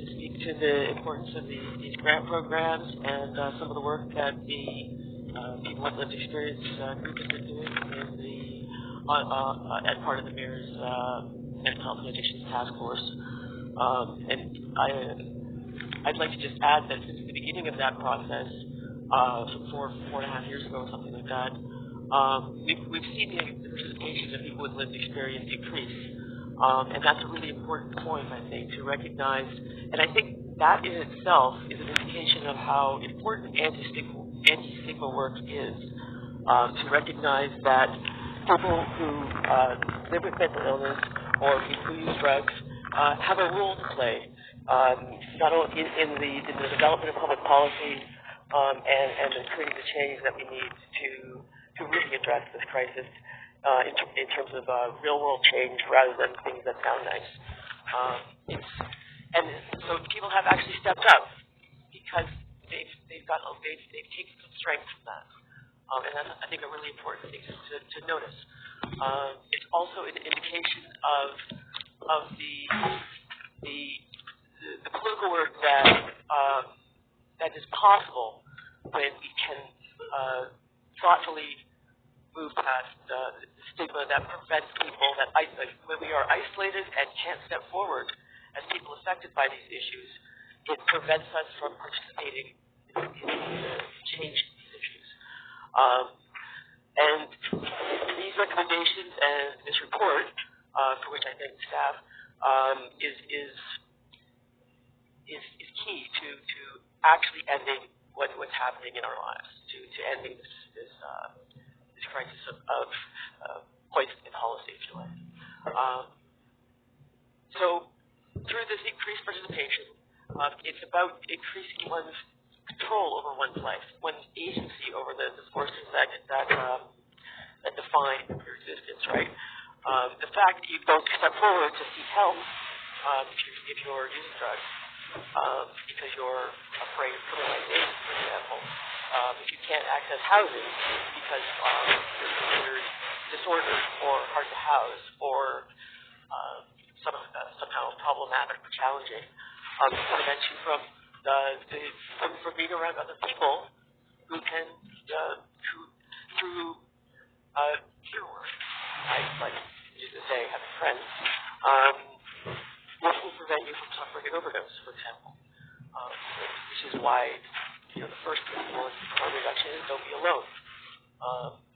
to speak to the importance of these grant programs and some of the work that the People with Lived Experience group has been doing as part of the Mayor's Mental Health and Addictions Task Force. And I'd like to just add that since the beginning of that process, 4.5 years ago or something like that, we've seen the participation of people with lived experience increase. And that's a really important point, I think, to recognize. And I think that in itself is an indication of how important anti-stigma work is, to recognize that people who live with mental illness or who use drugs have a role to play, not only in the development of public policy and in creating the change that we need to really address this crisis in terms of real-world change rather than things that sound nice. And so people have actually stepped up because they've taken some strength from that. And that's, I think, a really important thing to notice. It's also an indication of the political work that is possible when we can thoughtfully move past the stigma that prevents people, when we are isolated and can't step forward as people affected by these issues, it prevents us from participating in change these issues. And these recommendations and this report, for which I thank the staff, is key to actually ending what's happening in our lives, to ending this crisis of poison in policy, if you like. So through this increased participation, it's about increasing one's control over one's life, one's agency over the forces that define your existence, right? The fact that you don't step forward to seek help if you're using drugs because you're afraid of criminalization, for example. If you can't access housing because you're considered disordered or hard to house or somehow problematic or challenging, it prevents you from being around other people who can, through peer work, I like to say, having friends, which will prevent you from suffering an overdose, for example. Which is why the first principle in harm reduction is don't be alone.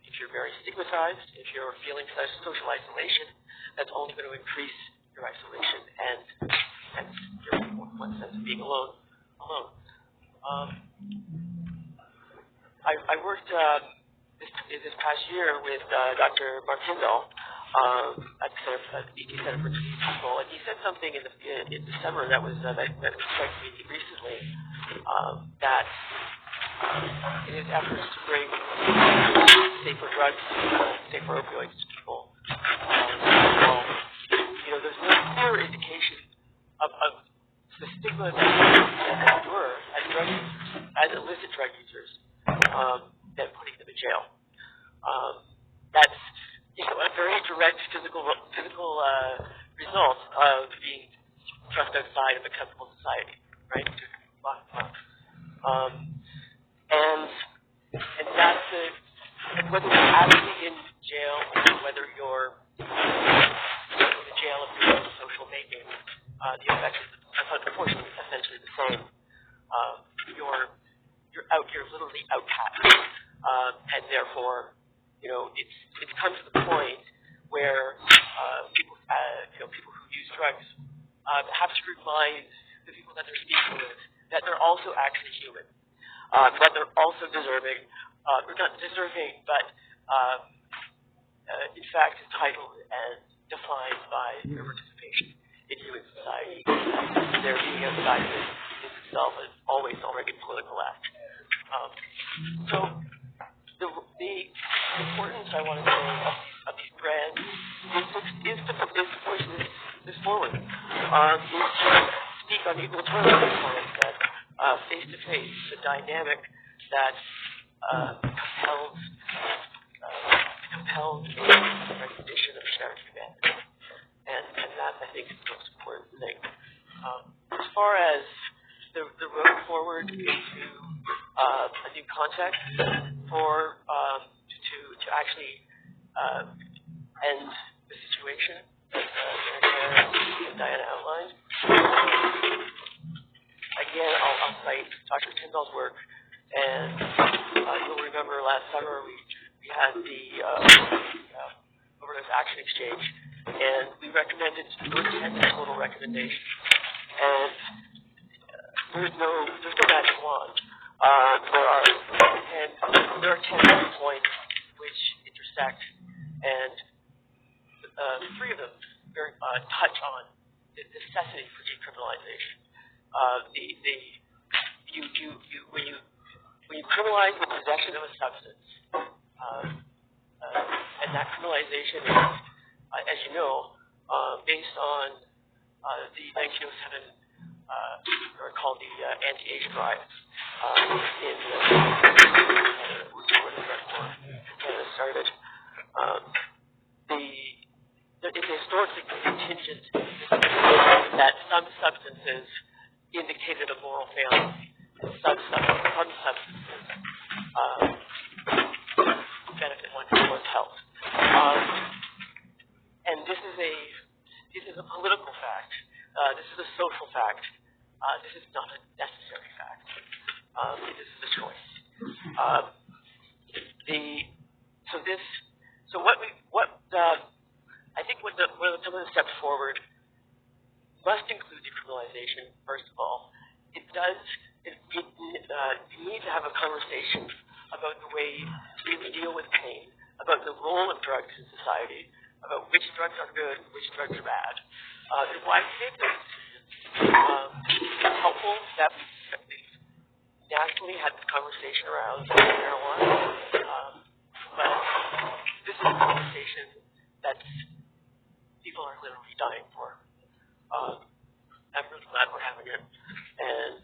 If you're very stigmatized, if you're feeling social isolation, that's only going to increase your isolation and your one sense of being alone. I worked this past year with Dr. Mark Hindall at the BC Center for Disease Control, and he said something in December that struck me recently, that in his efforts to bring safer drugs, safer opioids to people, there's no clear indication of the stigma that endure as illicit drug users than putting them in jail. That's a very direct physical result of being thrust outside of a comfortable society, right? And that's whether you're actually in jail or whether you're in the jail of your own social making, the effect is unfortunately essentially the same. You're literally outcast, and therefore, it's come to the point where people who use drugs have to remind the people that they're speaking with that they're also actually human, that they're also deserving, or not deserving, but in fact entitled and defined by their participation in human society. Their being outside of it is itself an always already political act. So the importance, I want to say, of these grants is to push this forward, is to speak on equal terms, as Colin said, face-to-face, the dynamic that compels a recognition of shared humanity. And that, I think, is the most important thing. As far as context for to actually end the situation that and Diana outlined. Again, I'll cite Dr. Tyndall's work, and you'll remember last summer we had the overdose action exchange, and we recommended there were 10 total recommendations, and there's no magic wand. There are 10 points which intersect, and 3 of them touch on the necessity for decriminalization. When you criminalize the possession of a substance, and that criminalization is, as you know, based on the 1907 or called the anti-Asian riots in Canada started. It's historically contingent that some substances indicated a moral failing, and some substances benefit one's health. And this is a political fact. This is a social fact. This is not a necessary fact. This is a choice. I think some of the steps forward must include decriminalization. First of all, you need to have a conversation about the way we deal with pain, about the role of drugs in society, about which drugs are good, which drugs are bad, and why we take those decisions. It's helpful that we've nationally had this conversation around marijuana, but this is a conversation that people are literally dying for. I'm really glad we're having it, and